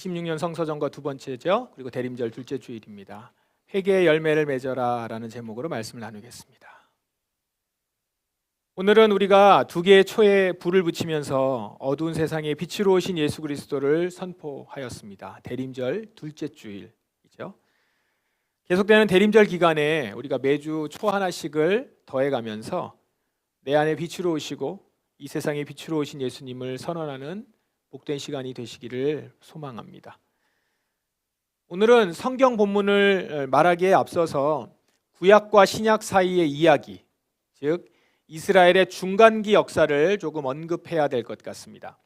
26년 성서정거 두 번째죠. 그리고 대림절 둘째 주일입니다. 회개의 열매를 맺어라 라는 제목으로 말씀을 나누겠습니다. 오늘은 우리가 두 개의 초에 불을 붙이면서 어두운 세상에 빛으로 오신 예수 그리스도를 선포하였습니다. 대림절 둘째 주일이죠. 계속되는 대림절 기간에 우리가 매주 초 하나씩을 더해가면서 내 안에 빛으로 오시고 이 세상에 빛으로 오신 예수님을 선언하는 복된 시간이 되시기를 소망합니다. 오늘은 성경 본문을 말하기에 앞서서 구약과 신약 사이의 이야기, 즉 이스라엘의 중간기 역사를 조금 언급해야 될 것 같습니다.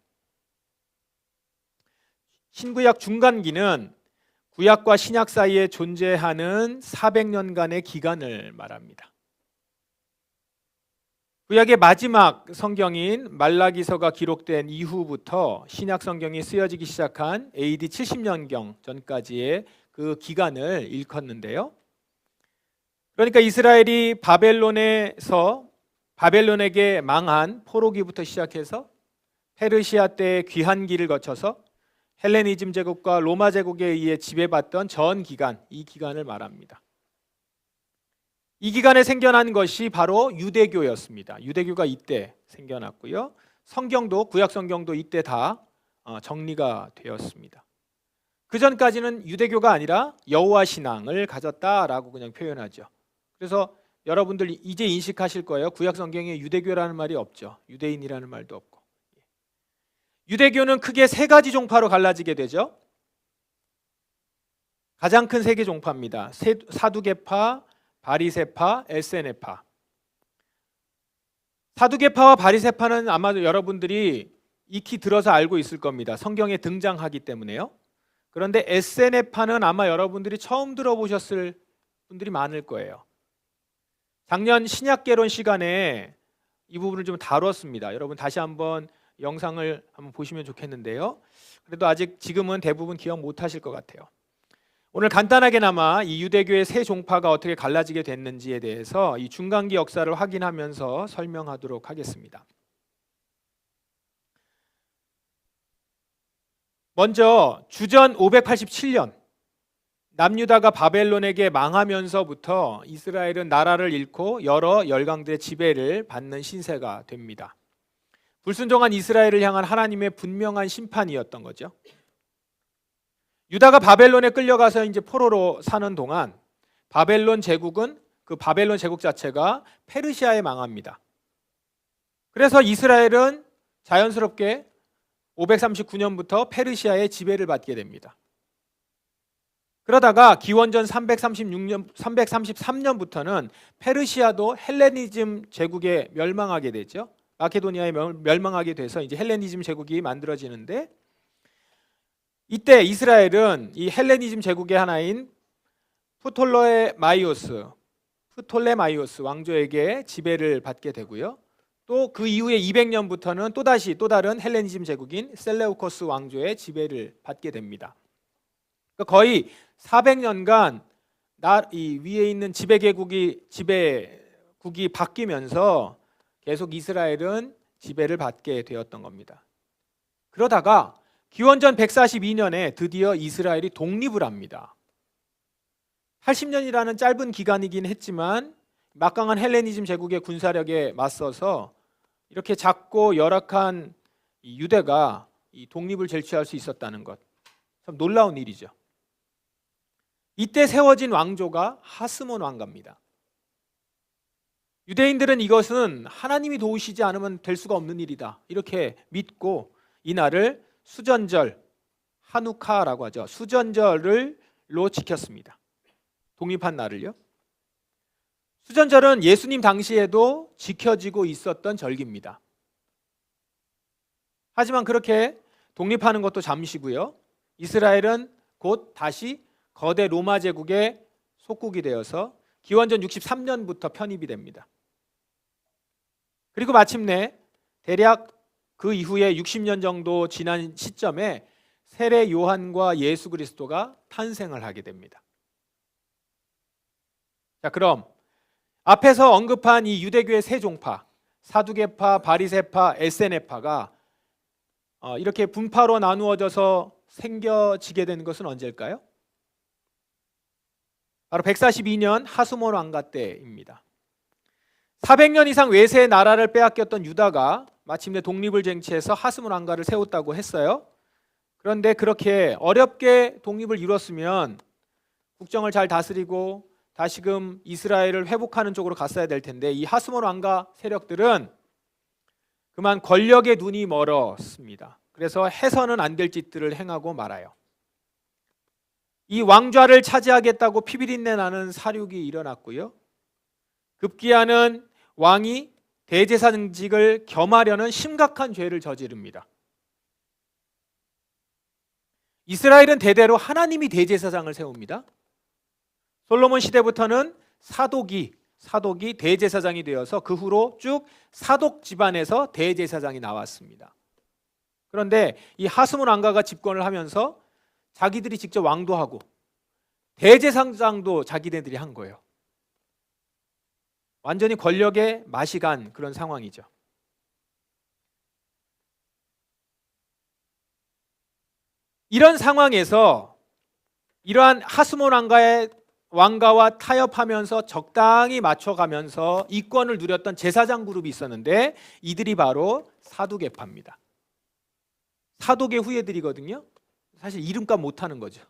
신구약 중간기는 구약과 신약 사이에 존재하는 400년간의 기간을 말합니다. 구약의 마지막 성경인 말라기서가 기록된 이후부터 신약 성경이 쓰여지기 시작한 AD 70년경 전까지의 그 기간을 일컫는데요. 그러니까 이스라엘이 바벨론에게 망한 포로기부터 시작해서 페르시아 때의 귀환기를 거쳐서 헬레니즘 제국과 로마 제국에 의해 지배받던 전 기간, 이 기간을 말합니다. 이 기간에 생겨난 것이 바로 유대교였습니다. 유대교가 이때 생겨났고요. 성경도, 구약 성경도 이때 다 정리가 되었습니다. 그 전까지는 유대교가 아니라 여호와 신앙을 가졌다라고 그냥 표현하죠. 그래서 여러분들 이제 인식하실 거예요. 구약 성경에 유대교라는 말이 없죠. 유대인이라는 말도 없고. 유대교는 크게 세 가지 종파로 갈라지게 되죠. 가장 큰 세 개 종파입니다. 사두개파, 바리새파, 에세네파. 사두개파와 바리새파는 아마 여러분들이 익히 들어서 알고 있을 겁니다. 성경에 등장하기 때문에요. 그런데 에세네파는 아마 여러분들이 처음 들어보셨을 분들이 많을 거예요. 작년 신약개론 시간에 이 부분을 좀 다뤘습니다. 여러분 다시 한번 영상을 한번 보시면 좋겠는데요. 그래도 아직 지금은 대부분 기억 못 하실 것 같아요. 오늘 간단하게나마 이 유대교의 세 종파가 어떻게 갈라지게 됐는지에 대해서 이 중간기 역사를 확인하면서 설명하도록 하겠습니다. 먼저 주전 587년 남유다가 바벨론에게 망하면서부터 이스라엘은 나라를 잃고 여러 열강들의 지배를 받는 신세가 됩니다. 불순종한 이스라엘을 향한 하나님의 분명한 심판이었던 거죠. 유다가 바벨론에 끌려가서 이제 포로로 사는 동안 바벨론 제국은 그 바벨론 제국 자체가 페르시아에 망합니다. 그래서 이스라엘은 자연스럽게 539년부터 페르시아의 지배를 받게 됩니다. 그러다가 기원전 333년부터는 페르시아도 헬레니즘 제국에 멸망하게 되죠. 마케도니아에 멸망하게 돼서 이제 헬레니즘 제국이 만들어지는데 이때 이스라엘은 이 헬레니즘 제국의 하나인 프톨레마이오스 왕조에게 지배를 받게 되고요. 또 그 이후에 200년부터는 또 다른 헬레니즘 제국인 셀레우코스 왕조의 지배를 받게 됩니다. 그러니까 거의 400년간 이 위에 있는 지배국이 바뀌면서 계속 이스라엘은 지배를 받게 되었던 겁니다. 그러다가 기원전 142년에 드디어 이스라엘이 독립을 합니다. 80년이라는 짧은 기간이긴 했지만 막강한 헬레니즘 제국의 군사력에 맞서서 이렇게 작고 열악한 유대가 이 독립을 쟁취할 수 있었다는 것, 참 놀라운 일이죠. 이때 세워진 왕조가 하스몬 왕가입니다. 유대인들은 이것은 하나님이 도우시지 않으면 될 수가 없는 일이다 이렇게 믿고 이날을 수전절, 하누카라고 하죠. 수전절로 지켰습니다. 독립한 날을요. 수전절은 예수님 당시에도 지켜지고 있었던 절기입니다. 하지만 그렇게 독립하는 것도 잠시고요. 이스라엘은 곧 다시 거대 로마 제국의 속국이 되어서 기원전 63년부터 편입이 됩니다. 그리고 마침내 대략 그 이후에 60년 정도 지난 시점에 세례 요한과 예수 그리스도가 탄생을 하게 됩니다. 자, 그럼 앞에서 언급한 이 유대교의 세 종파, 사두개파, 바리새파, 에세네파가 이렇게 분파로 나누어져서 생겨지게 된 것은 언제일까요? 바로 142년 하수몬 왕가 때입니다. 400년 이상 외세의 나라를 빼앗겼던 유다가 마침내 독립을 쟁취해서 하스몬 왕가를 세웠다고 했어요. 그런데 그렇게 어렵게 독립을 이뤘으면 국정을 잘 다스리고 다시금 이스라엘을 회복하는 쪽으로 갔어야 될 텐데 이 하스몬 왕가 세력들은 그만 권력의 눈이 멀었습니다. 그래서 해서는 안 될 짓들을 행하고 말아요. 이 왕좌를 차지하겠다고 피비린내 나는 사륙이 일어났고요. 급기야는 왕이 대제사장직을 겸하려는 심각한 죄를 저지릅니다. 이스라엘은 대대로 하나님이 대제사장을 세웁니다. 솔로몬 시대부터는 사독이 대제사장이 되어서 그 후로 쭉 사독 집안에서 대제사장이 나왔습니다. 그런데 이 하스몬 왕가가 집권을 하면서 자기들이 직접 왕도 하고 대제사장도 자기네들이 한 거예요. 완전히 권력의 맛이 간 그런 상황이죠. 이런 상황에서 이러한 하스몬 왕가와 타협하면서 적당히 맞춰가면서 이권을 누렸던 제사장 그룹이 있었는데 이들이 바로 사두개파입니다. 사독의 후예들이거든요. 사실 이름값 못하는 거죠.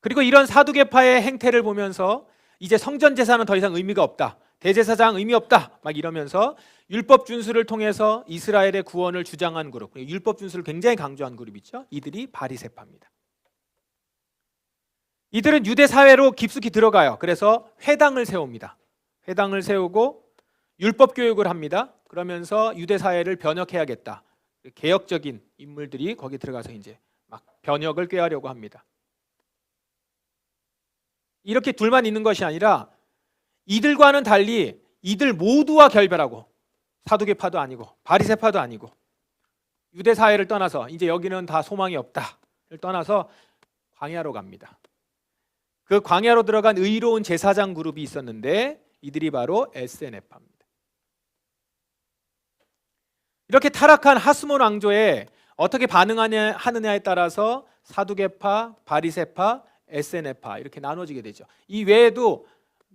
그리고 이런 사두개파의 행태를 보면서 이제 성전 제사는 더 이상 의미가 없다. 대제사장 의미 없다. 막 이러면서 율법 준수를 통해서 이스라엘의 구원을 주장한 그룹, 율법 준수를 굉장히 강조한 그룹 있죠. 이들이 바리새파입니다. 이들은 유대 사회로 깊숙이 들어가요. 그래서 회당을 세웁니다. 회당을 세우고 율법 교육을 합니다. 그러면서 유대 사회를 변혁해야겠다. 개혁적인 인물들이 거기 들어가서 이제 막 변혁을 꾀하려고 합니다. 이렇게 둘만 있는 것이 아니라 이들과는 달리 이들 모두와 결별하고 사두개파도 아니고 바리새파도 아니고 유대 사회를 떠나서 이제 여기는 다 소망이 없다를 떠나서 광야로 갑니다. 그 광야로 들어간 의로운 제사장 그룹이 있었는데 이들이 바로 에스에네파입니다. 이렇게 타락한 하스몬 왕조에 어떻게 반응하느냐에 따라서 사두개파, 바리새파, 에스에네파 이렇게 나눠지게 되죠. 이 외에도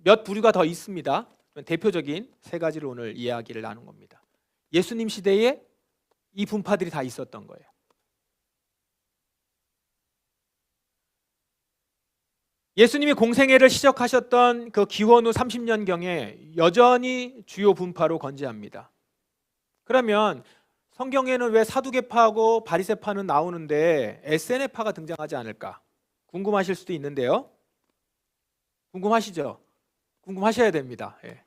몇 부류가 더 있습니다. 대표적인 세 가지를 오늘 이야기를 나눈 겁니다. 예수님 시대에 이 분파들이 다 있었던 거예요. 예수님이 공생애를 시작하셨던 그 기원 후 30년경에 여전히 주요 분파로 건재합니다. 그러면 성경에는 왜 사두개파하고 바리새파는 나오는데 에스에네파가 등장하지 않을까? 궁금하실 수도 있는데요. 궁금하시죠? 궁금하셔야 됩니다. 예.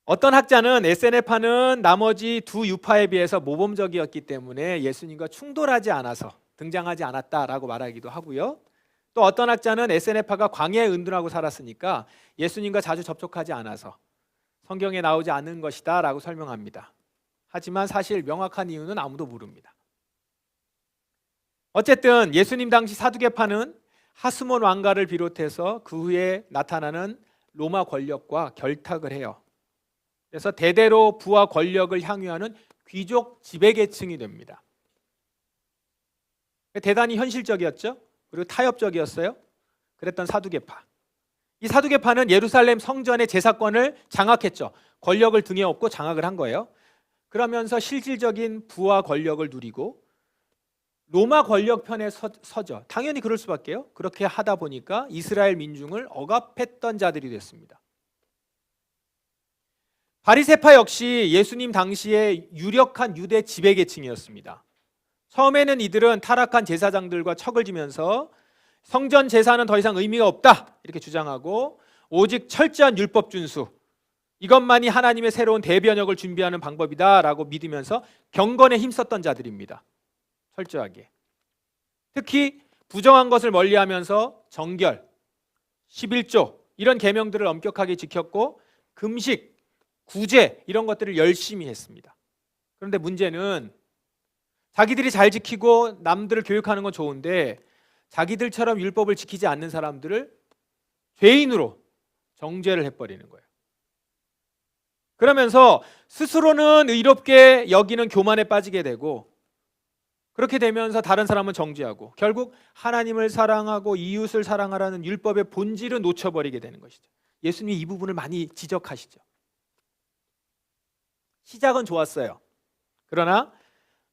어떤 학자는 에스에네파는 나머지 두 유파에 비해서 모범적이었기 때문에 예수님과 충돌하지 않아서 등장하지 않았다라고 말하기도 하고요. 또 어떤 학자는 에스에네파가 광야에 은둔하고 살았으니까 예수님과 자주 접촉하지 않아서 성경에 나오지 않는 것이다 라고 설명합니다. 하지만 사실 명확한 이유는 아무도 모릅니다. 어쨌든 예수님 당시 사두개파는 하스몬 왕가를 비롯해서 그 후에 나타나는 로마 권력과 결탁을 해요. 그래서 대대로 부와 권력을 향유하는 귀족 지배계층이 됩니다. 대단히 현실적이었죠. 그리고 타협적이었어요. 그랬던 사두개파. 이 사두개파는 예루살렘 성전의 제사권을 장악했죠. 권력을 등에 업고 장악을 한 거예요. 그러면서 실질적인 부와 권력을 누리고 로마 권력 편에 서죠. 당연히 그럴 수밖에요. 그렇게 하다 보니까 이스라엘 민중을 억압했던 자들이 됐습니다. 바리새파 역시 예수님 당시에 유력한 유대 지배계층이었습니다. 처음에는 이들은 타락한 제사장들과 척을 지면서 성전 제사는 더 이상 의미가 없다 이렇게 주장하고 오직 철저한 율법 준수 이것만이 하나님의 새로운 대변혁을 준비하는 방법이다라고 믿으면서 경건에 힘썼던 자들입니다. 철저하게. 특히 부정한 것을 멀리하면서 정결, 11조 이런 계명들을 엄격하게 지켰고 금식, 구제 이런 것들을 열심히 했습니다. 그런데 문제는 자기들이 잘 지키고 남들을 교육하는 건 좋은데 자기들처럼 율법을 지키지 않는 사람들을 죄인으로 정죄를 해버리는 거예요. 그러면서 스스로는 의롭게 여기는 교만에 빠지게 되고 그렇게 되면서 다른 사람은 정죄하고 결국 하나님을 사랑하고 이웃을 사랑하라는 율법의 본질을 놓쳐버리게 되는 것이죠. 예수님이 이 부분을 많이 지적하시죠. 시작은 좋았어요. 그러나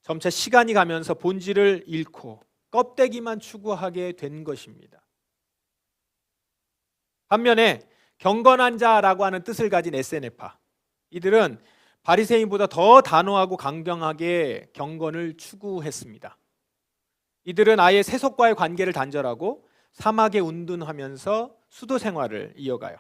점차 시간이 가면서 본질을 잃고 껍데기만 추구하게 된 것입니다. 반면에 경건한 자라고 하는 뜻을 가진 에세네파, 이들은 바리새인보다 더 단호하고 강경하게 경건을 추구했습니다. 이들은 아예 세속과의 관계를 단절하고 사막에 운둔하면서 수도 생활을 이어가요.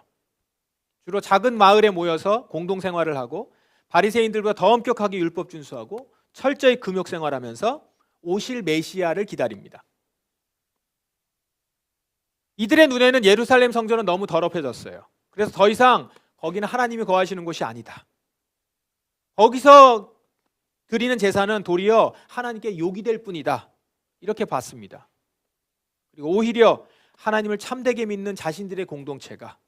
주로 작은 마을에 모여서 공동 생활을 하고 바리새인들보다 더 엄격하게 율법 준수하고 철저히 금욕 생활하면서 오실 메시아를 기다립니다. 이들의 눈에는 예루살렘 성전은 너무 더럽혀졌어요. 그래서 더 이상 거기는 하나님이 거하시는 곳이 아니다. 거기서 드리는 제사는 도리어 하나님께 욕이 될 뿐이다. 이렇게 봤습니다. 그리고 오히려 하나님을 참되게 믿는 자신들의 공동체가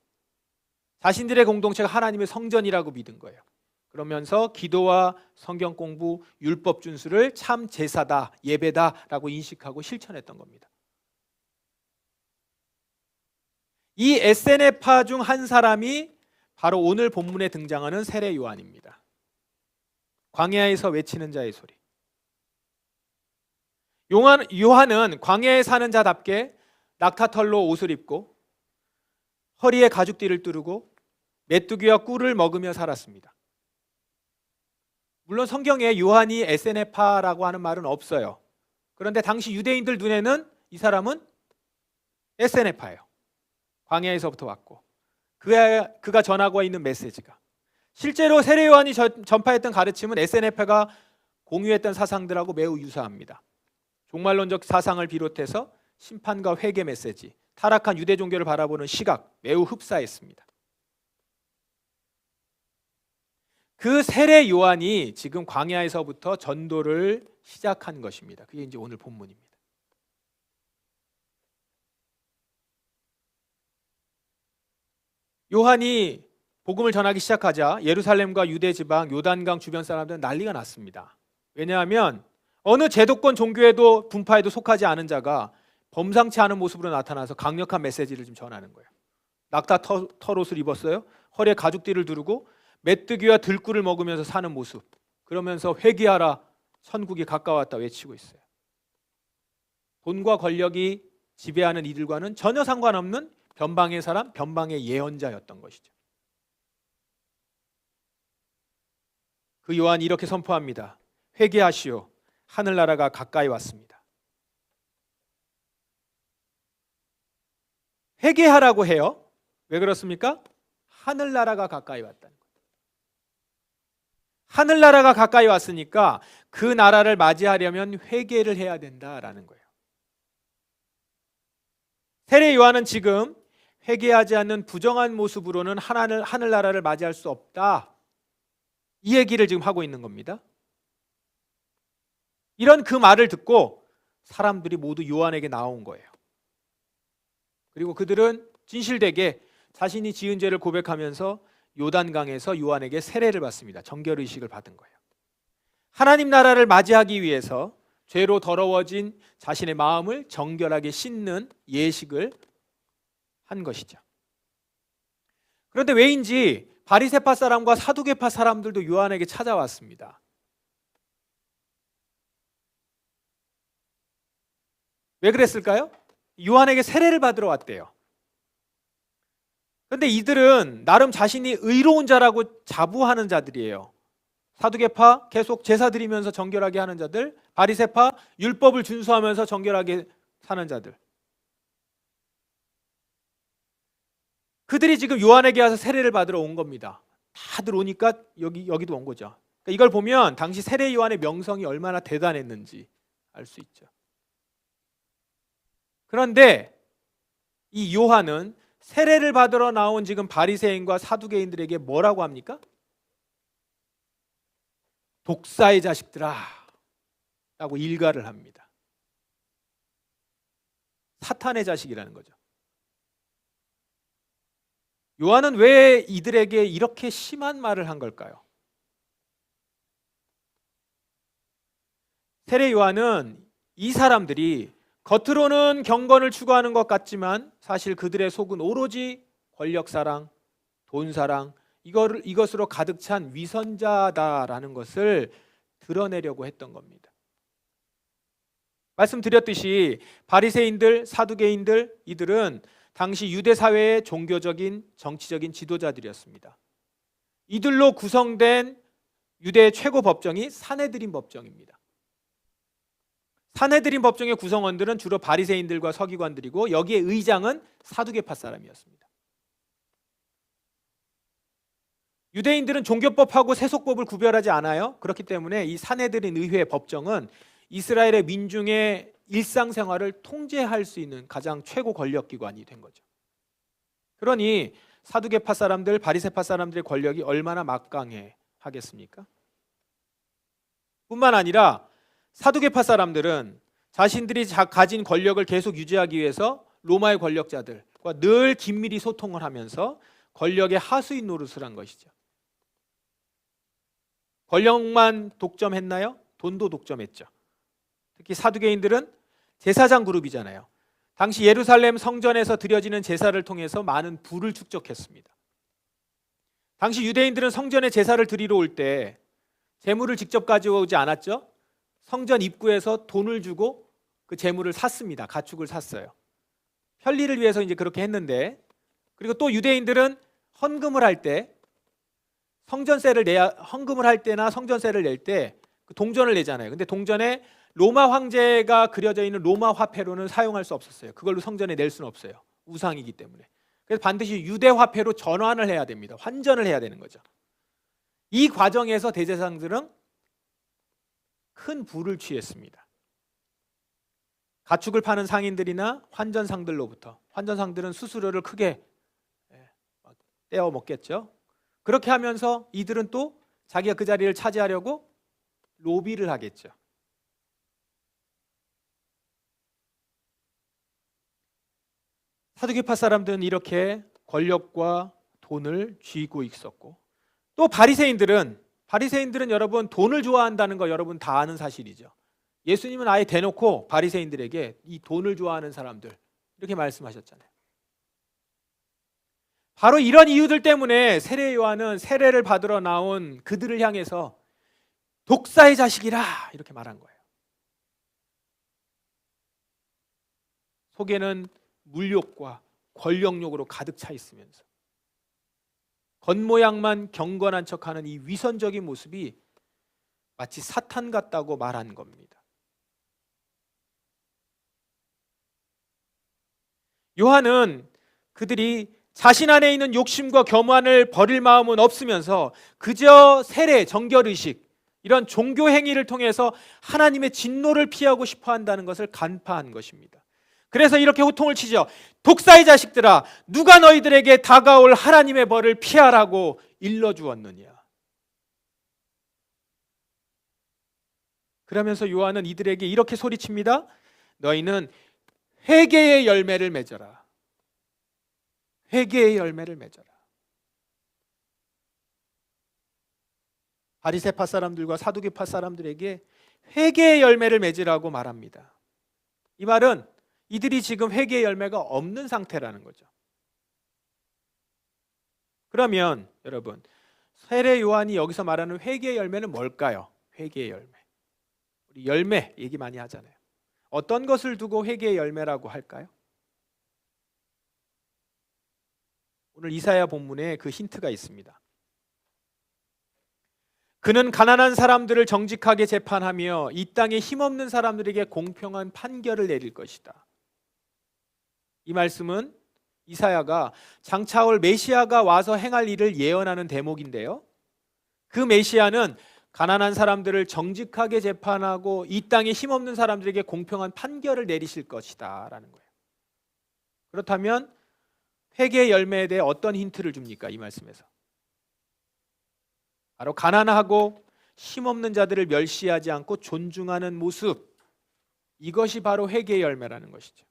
하나님의 성전이라고 믿은 거예요. 그러면서 기도와 성경 공부, 율법 준수를 참 제사다, 예배다라고 인식하고 실천했던 겁니다. 이 에세네파 중 한 사람이 바로 오늘 본문에 등장하는 세례 요한입니다. 광야에서 외치는 자의 소리. 요한은 광야에 사는 자답게 낙타털로 옷을 입고 허리에 가죽띠를 두르고 메뚜기와 꿀을 먹으며 살았습니다. 물론 성경에 요한이 에세네파라고 하는 말은 없어요. 그런데 당시 유대인들 눈에는 이 사람은 에세네파예요. 광야에서부터 왔고 그가 전하고 있는 메시지가, 실제로 세례 요한이 전파했던 가르침은 에세네파가 공유했던 사상들하고 매우 유사합니다. 종말론적 사상을 비롯해서 심판과 회개 메시지, 타락한 유대 종교를 바라보는 시각 매우 흡사했습니다. 그 세례 요한이 지금 광야에서부터 전도를 시작한 것입니다. 그게 이제 오늘 본문입니다. 요한이 복음을 전하기 시작하자 예루살렘과 유대 지방, 요단강 주변 사람들은 난리가 났습니다. 왜냐하면 어느 제도권 종교에도 분파에도 속하지 않은 자가 범상치 않은 모습으로 나타나서 강력한 메시지를 좀 전하는 거예요. 낙타 털옷을 입었어요. 허리에 가죽띠를 두르고 메뚜기와 들꿀을 먹으면서 사는 모습, 그러면서 회개하라, 천국이 가까웠다 외치고 있어요. 돈과 권력이 지배하는 이들과는 전혀 상관없는 변방의 사람, 변방의 예언자였던 것이죠. 그 요한이 이렇게 선포합니다. 회개하시오, 하늘나라가 가까이 왔습니다. 회개하라고 해요. 왜 그렇습니까? 하늘나라가 가까이 왔다는 거예요. 하늘나라가 가까이 왔으니까 그 나라를 맞이하려면 회개를 해야 된다라는 거예요. 세례 요한은 지금 회개하지 않는 부정한 모습으로는 하늘나라를 맞이할 수 없다, 이 얘기를 지금 하고 있는 겁니다. 이런 그 말을 듣고 사람들이 모두 요한에게 나온 거예요. 그리고 그들은 진실되게 자신이 지은 죄를 고백하면서 요단강에서 요한에게 세례를 받습니다. 정결의식을 받은 거예요. 하나님 나라를 맞이하기 위해서 죄로 더러워진 자신의 마음을 정결하게 씻는 예식을 한 것이죠. 그런데 왜인지 바리새파 사람과 사두개파 사람들도 요한에게 찾아왔습니다. 왜 그랬을까요? 요한에게 세례를 받으러 왔대요. 그런데 이들은 나름 자신이 의로운 자라고 자부하는 자들이에요. 사두개파 계속 제사 드리면서 정결하게 하는 자들, 바리새파 율법을 준수하면서 정결하게 사는 자들. 그들이 지금 요한에게 와서 세례를 받으러 온 겁니다. 다들 오니까 여기도 온 거죠. 그러니까 이걸 보면 당시 세례 요한의 명성이 얼마나 대단했는지 알 수 있죠. 그런데 이 요한은 세례를 받으러 나온 지금 바리새인과 사두개인들에게 뭐라고 합니까? 독사의 자식들아 라고 일갈을 합니다. 사탄의 자식이라는 거죠. 요한은 왜 이들에게 이렇게 심한 말을 한 걸까요? 세례 요한은 이 사람들이 겉으로는 경건을 추구하는 것 같지만 사실 그들의 속은 오로지 권력사랑, 돈사랑, 이것으로 가득 찬 위선자다라는 것을 드러내려고 했던 겁니다. 말씀드렸듯이 바리새인들, 사두개인들, 이들은 당시 유대 사회의 종교적인, 정치적인 지도자들이었습니다. 이들로 구성된 유대의 최고 법정이 사네드린 법정입니다. 사네드린 법정의 구성원들은 주로 바리새인들과 서기관들이고 여기에 의장은 사두개파 사람이었습니다. 유대인들은 종교법하고 세속법을 구별하지 않아요. 그렇기 때문에 이 사네드린 의회 법정은 이스라엘의 민중의 일상생활을 통제할 수 있는 가장 최고 권력기관이 된 거죠. 그러니 사두개파 사람들, 바리새파 사람들의 권력이 얼마나 막강해 하겠습니까? 뿐만 아니라 사두개파 사람들은 자신들이 가진 권력을 계속 유지하기 위해서 로마의 권력자들과 늘 긴밀히 소통을 하면서 권력의 하수인 노릇을 한 것이죠. 권력만 독점했나요? 돈도 독점했죠. 특히 사두개인들은 제사장 그룹이잖아요. 당시 예루살렘 성전에서 드려지는 제사를 통해서 많은 부를 축적했습니다. 당시 유대인들은 성전에 제사를 드리러 올 때 제물을 직접 가져오지 않았죠. 성전 입구에서 돈을 주고 그 제물을 샀습니다. 가축을 샀어요. 편리를 위해서 이제 그렇게 했는데, 그리고 또 유대인들은 헌금을 할 때 헌금을 할 때나 성전세를 낼 때 그 동전을 내잖아요. 근데 동전에 로마 황제가 그려져 있는 로마 화폐로는 사용할 수 없었어요. 그걸로 성전에 낼 수는 없어요. 우상이기 때문에. 그래서 반드시 유대 화폐로 전환을 해야 됩니다. 환전을 해야 되는 거죠. 이 과정에서 대제사장들은 큰 부를 취했습니다. 가축을 파는 상인들이나 환전상들로부터, 환전상들은 수수료를 크게 떼어 먹겠죠. 그렇게 하면서 이들은 또 자기가 그 자리를 차지하려고 로비를 하겠죠. 사두개파 사람들은 이렇게 권력과 돈을 쥐고 있었고, 또 바리새인들은 여러분 돈을 좋아한다는 거 여러분 다 아는 사실이죠. 예수님은 아예 대놓고 바리새인들에게 이 돈을 좋아하는 사람들 이렇게 말씀하셨잖아요. 바로 이런 이유들 때문에 세례 요한은 세례를 받으러 나온 그들을 향해서 독사의 자식이라 이렇게 말한 거예요. 속에는 물욕과 권력욕으로 가득 차 있으면서 겉모양만 경건한 척하는 이 위선적인 모습이 마치 사탄 같다고 말한 겁니다. 요한은 그들이 자신 안에 있는 욕심과 교만을 버릴 마음은 없으면서 그저 세례, 정결의식 이런 종교 행위를 통해서 하나님의 진노를 피하고 싶어 한다는 것을 간파한 것입니다. 그래서 이렇게 호통을 치죠. 독사의 자식들아, 누가 너희들에게 다가올 하나님의 벌을 피하라고 일러주었느냐. 그러면서 요한은 이들에게 이렇게 소리칩니다. 너희는 회개의 열매를 맺어라. 회개의 열매를 맺어라. 바리새파 사람들과 사두개파 사람들에게 회개의 열매를 맺으라고 말합니다. 이 말은 이들이 지금 회개의 열매가 없는 상태라는 거죠. 그러면 여러분, 세례 요한이 여기서 말하는 회개의 열매는 뭘까요? 회개의 열매. 우리 열매 얘기 많이 하잖아요. 어떤 것을 두고 회개의 열매라고 할까요? 오늘 이사야 본문에 그 힌트가 있습니다. 그는 가난한 사람들을 정직하게 재판하며 이 땅에 힘없는 사람들에게 공평한 판결을 내릴 것이다. 이 말씀은 이사야가 장차 올 메시아가 와서 행할 일을 예언하는 대목인데요. 그 메시아는 가난한 사람들을 정직하게 재판하고 이 땅에 힘없는 사람들에게 공평한 판결을 내리실 것이다 라는 거예요. 그렇다면 회개의 열매에 대해 어떤 힌트를 줍니까? 이 말씀에서 바로 가난하고 힘없는 자들을 멸시하지 않고 존중하는 모습, 이것이 바로 회개의 열매라는 것이죠.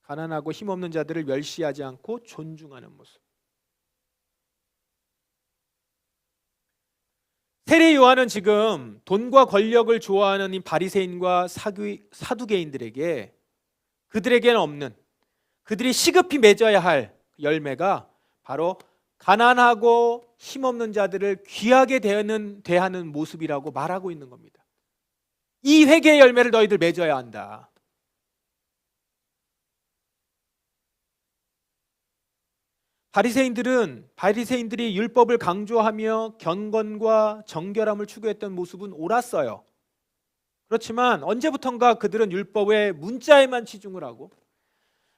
가난하고 힘없는 자들을 멸시하지 않고 존중하는 모습. 세례 요한은 지금 돈과 권력을 좋아하는 이 바리새인과 사두개인들에게 그들에게는 없는, 그들이 시급히 맺어야 할 열매가 바로 가난하고 힘없는 자들을 귀하게 대하는 모습이라고 말하고 있는 겁니다. 이 회개의 열매를 너희들 맺어야 한다. 바리새인들이 율법을 강조하며 경건과 정결함을 추구했던 모습은 옳았어요. 그렇지만 언제부턴가 그들은 율법의 문자에만 치중을 하고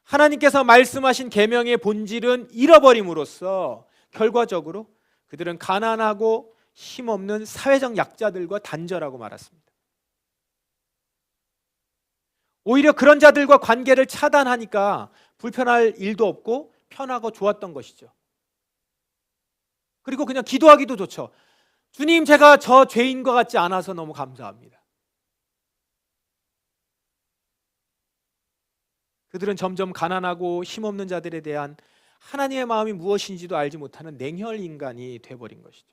하나님께서 말씀하신 계명의 본질은 잃어버림으로써 결과적으로 그들은 가난하고 힘없는 사회적 약자들과 단절하고 말았습니다. 오히려 그런 자들과 관계를 차단하니까 불편할 일도 없고 편하고 좋았던 것이죠. 그리고 그냥 기도하기도 좋죠. 주님, 제가 저 죄인과 같지 않아서 너무 감사합니다. 그들은 점점 가난하고 힘없는 자들에 대한 하나님의 마음이 무엇인지도 알지 못하는 냉혈 인간이 되어버린 것이죠.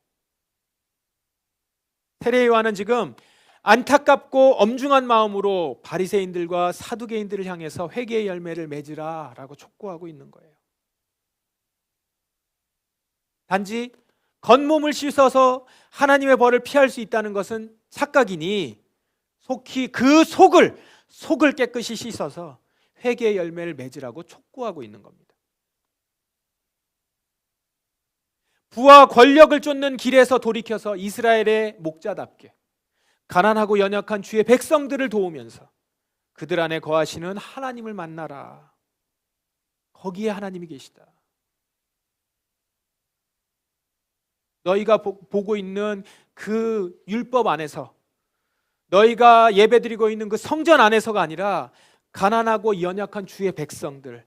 세례 요한은 지금 안타깝고 엄중한 마음으로 바리새인들과 사두개인들을 향해서 회개의 열매를 맺으라 라고 촉구하고 있는 거예요. 단지 겉몸을 씻어서 하나님의 벌을 피할 수 있다는 것은 착각이니 속히 그 속을 깨끗이 씻어서 회개의 열매를 맺으라고 촉구하고 있는 겁니다. 부와 권력을 쫓는 길에서 돌이켜서 이스라엘의 목자답게 가난하고 연약한 주의 백성들을 도우면서 그들 안에 거하시는 하나님을 만나라. 거기에 하나님이 계시다. 너희가 보고 있는 그 율법 안에서, 너희가 예배드리고 있는 그 성전 안에서가 아니라 가난하고 연약한 주의 백성들,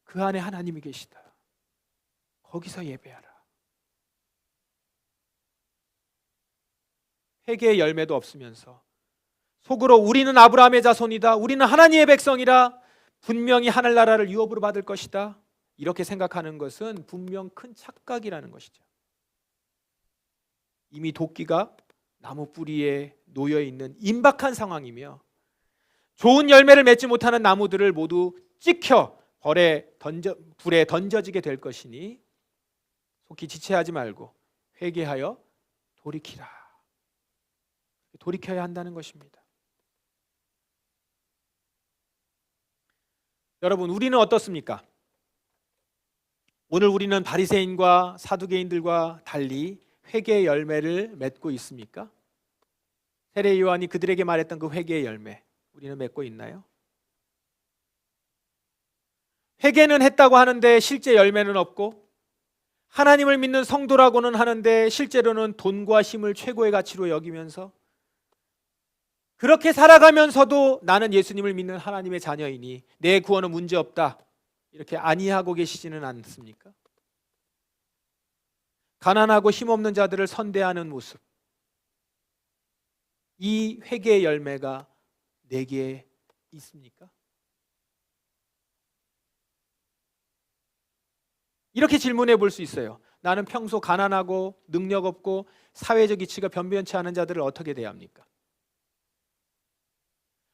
그 안에 하나님이 계시다. 거기서 예배하라. 회개의 열매도 없으면서 속으로 우리는 아브라함의 자손이다, 우리는 하나님의 백성이라, 분명히 하늘나라를 유업으로 받을 것이다, 이렇게 생각하는 것은 분명 큰 착각이라는 것이죠. 이미 도끼가 나무 뿌리에 놓여 있는 임박한 상황이며 좋은 열매를 맺지 못하는 나무들을 모두 찍혀 불에 던져지게 될 것이니 속히 지체하지 말고 회개하여 돌이켜야 한다는 것입니다. 여러분, 우리는 어떻습니까? 오늘 우리는 바리새인과 사두개인들과 달리 회개의 열매를 맺고 있습니까? 세례 요한이 그들에게 말했던 그 회개의 열매, 우리는 맺고 있나요? 회개는 했다고 하는데 실제 열매는 없고, 하나님을 믿는 성도라고는 하는데 실제로는 돈과 힘을 최고의 가치로 여기면서 그렇게 살아가면서도 나는 예수님을 믿는 하나님의 자녀이니 내 구원은 문제없다, 이렇게 안이하고 계시지는 않습니까? 가난하고 힘없는 자들을 선대하는 모습, 이 회개의 열매가 내게 있습니까? 이렇게 질문해 볼 수 있어요. 나는 평소 가난하고 능력 없고 사회적 이치가 변변치 않은 자들을 어떻게 대합니까?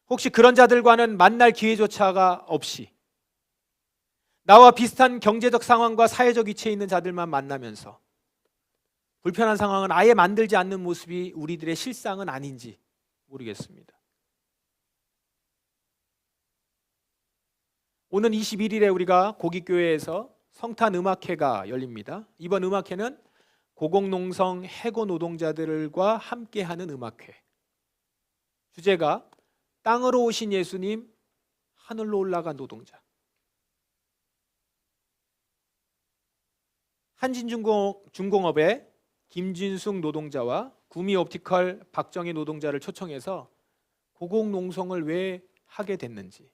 혹시 그런 자들과는 만날 기회조차가 없이 나와 비슷한 경제적 상황과 사회적 위치에 있는 자들만 만나면서 불편한 상황은 아예 만들지 않는 모습이 우리들의 실상은 아닌지 모르겠습니다. 오는 21일에 우리가 고깃교회에서 성탄 음악회가 열립니다. 이번 음악회는 고공농성 해고 노동자들과 함께하는 음악회. 주제가 땅으로 오신 예수님, 하늘로 올라간 노동자. 한진중공업의 김진숙 노동자와 구미옵티컬 박정희 노동자를 초청해서 고공농성을 왜 하게 됐는지,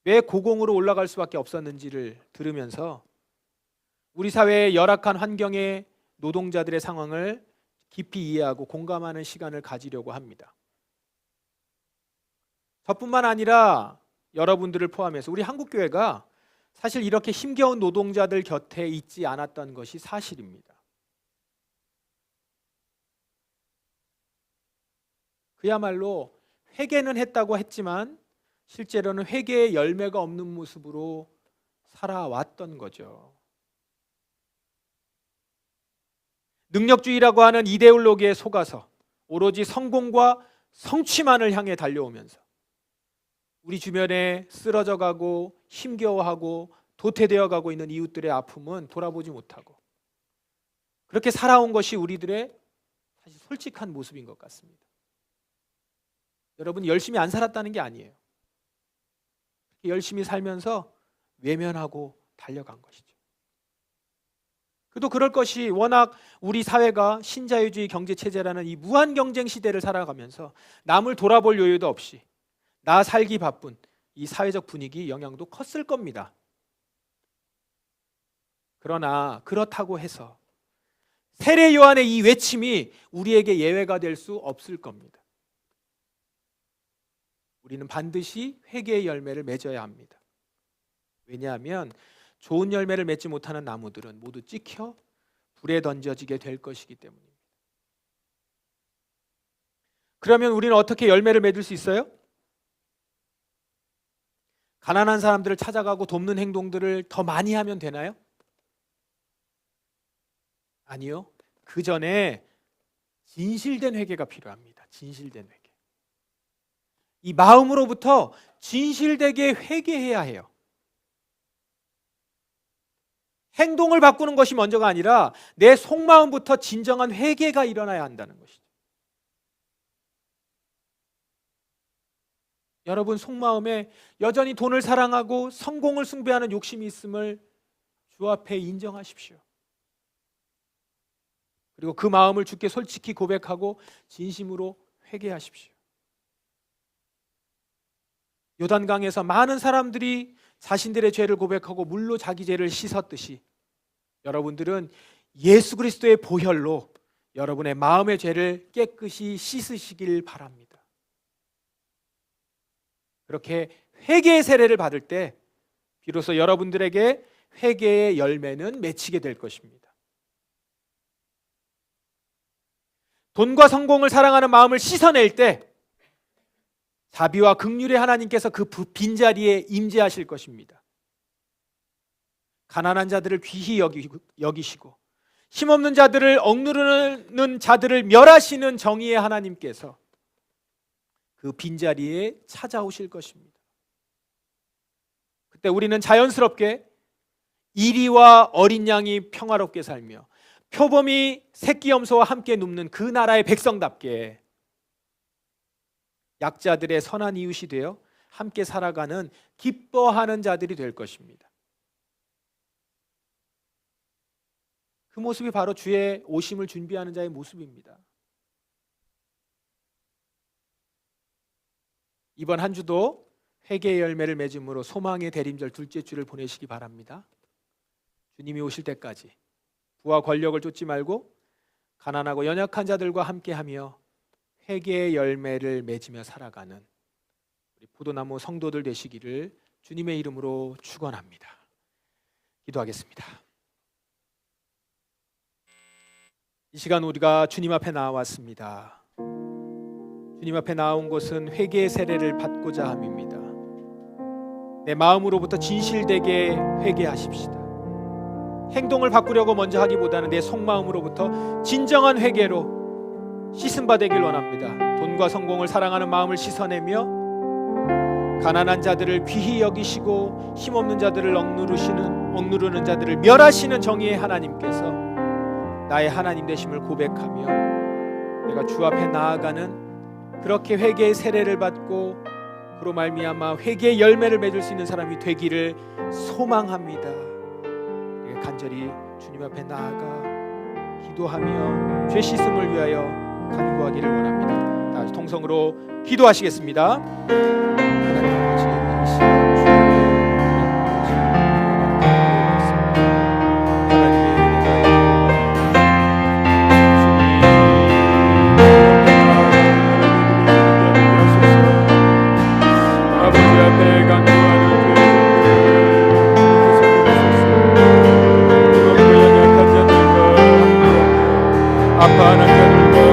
왜 고공으로 올라갈 수밖에 없었는지를 들으면서 우리 사회의 열악한 환경의 노동자들의 상황을 깊이 이해하고 공감하는 시간을 가지려고 합니다. 저뿐만 아니라 여러분들을 포함해서 우리 한국교회가 사실 이렇게 힘겨운 노동자들 곁에 있지 않았던 것이 사실입니다. 그야말로 회개는 했다고 했지만 실제로는 회개의 열매가 없는 모습으로 살아왔던 거죠. 능력주의라고 하는 이데올로기에 속아서 오로지 성공과 성취만을 향해 달려오면서 우리 주변에 쓰러져가고 힘겨워하고 도태되어가고 있는 이웃들의 아픔은 돌아보지 못하고 그렇게 살아온 것이 우리들의 사실 솔직한 모습인 것 같습니다. 여러분, 열심히 안 살았다는 게 아니에요. 열심히 살면서 외면하고 달려간 것이죠. 그도 그럴 것이 워낙 우리 사회가 신자유주의 경제체제라는 이 무한 경쟁 시대를 살아가면서 남을 돌아볼 여유도 없이 나 살기 바쁜 이 사회적 분위기 영향도 컸을 겁니다. 그러나 그렇다고 해서 세례 요한의 이 외침이 우리에게 예외가 될 수 없을 겁니다. 우리는 반드시 회개의 열매를 맺어야 합니다. 왜냐하면 좋은 열매를 맺지 못하는 나무들은 모두 찍혀 불에 던져지게 될 것이기 때문입니다. 그러면 우리는 어떻게 열매를 맺을 수 있어요? 가난한 사람들을 찾아가고 돕는 행동들을 더 많이 하면 되나요? 아니요. 그 전에 진실된 회개가 필요합니다. 진실된 회개. 이 마음으로부터 진실되게 회개해야 해요. 행동을 바꾸는 것이 먼저가 아니라 내 속마음부터 진정한 회개가 일어나야 한다는 것이죠. 여러분 속마음에 여전히 돈을 사랑하고 성공을 숭배하는 욕심이 있음을 주 앞에 인정하십시오. 그리고 그 마음을 주께 솔직히 고백하고 진심으로 회개하십시오. 요단강에서 많은 사람들이 자신들의 죄를 고백하고 물로 자기 죄를 씻었듯이 여러분들은 예수 그리스도의 보혈로 여러분의 마음의 죄를 깨끗이 씻으시길 바랍니다. 그렇게 회개의 세례를 받을 때 비로소 여러분들에게 회개의 열매는 맺히게 될 것입니다. 돈과 성공을 사랑하는 마음을 씻어낼 때 자비와 긍휼의 하나님께서 그 빈자리에 임재하실 것입니다. 가난한 자들을 귀히 여기시고 힘없는 자들을 억누르는 자들을 멸하시는 정의의 하나님께서 그 빈자리에 찾아오실 것입니다. 그때 우리는 자연스럽게 이리와 어린 양이 평화롭게 살며 표범이 새끼 염소와 함께 눕는 그 나라의 백성답게 약자들의 선한 이웃이 되어 함께 살아가는 기뻐하는 자들이 될 것입니다. 그 모습이 바로 주의 오심을 준비하는 자의 모습입니다. 이번 한 주도 회개의 열매를 맺음으로 소망의 대림절 둘째 주를 보내시기 바랍니다. 주님이 오실 때까지 부와 권력을 쫓지 말고 가난하고 연약한 자들과 함께하며 회개의 열매를 맺으며 살아가는 우리 포도나무 성도들 되시기를 주님의 이름으로 축원합니다. 기도하겠습니다. 이 시간 우리가 주님 앞에 나왔습니다. 주님 앞에 나온 것은 회개의 세례를 받고자 함입니다. 내 마음으로부터 진실되게 회개하십시다. 행동을 바꾸려고 먼저 하기보다는 내 속마음으로부터 진정한 회개로 씻음 받기를 원합니다. 돈과 성공을 사랑하는 마음을 씻어내며 가난한 자들을 귀히 여기시고 힘없는 자들을 억누르는 자들을 멸하시는 정의의 하나님께서 나의 하나님 되심을 고백하며 내가 주 앞에 나아가는 그렇게 회개의 세례를 받고 그로 말미암아 회개의 열매를 맺을 수 있는 사람이 되기를 소망합니다. 간절히 주님 앞에 나아가 기도하며 죄 씻음을 위하여 간구하기를 원합니다. 다 통성으로 기도하시겠습니다.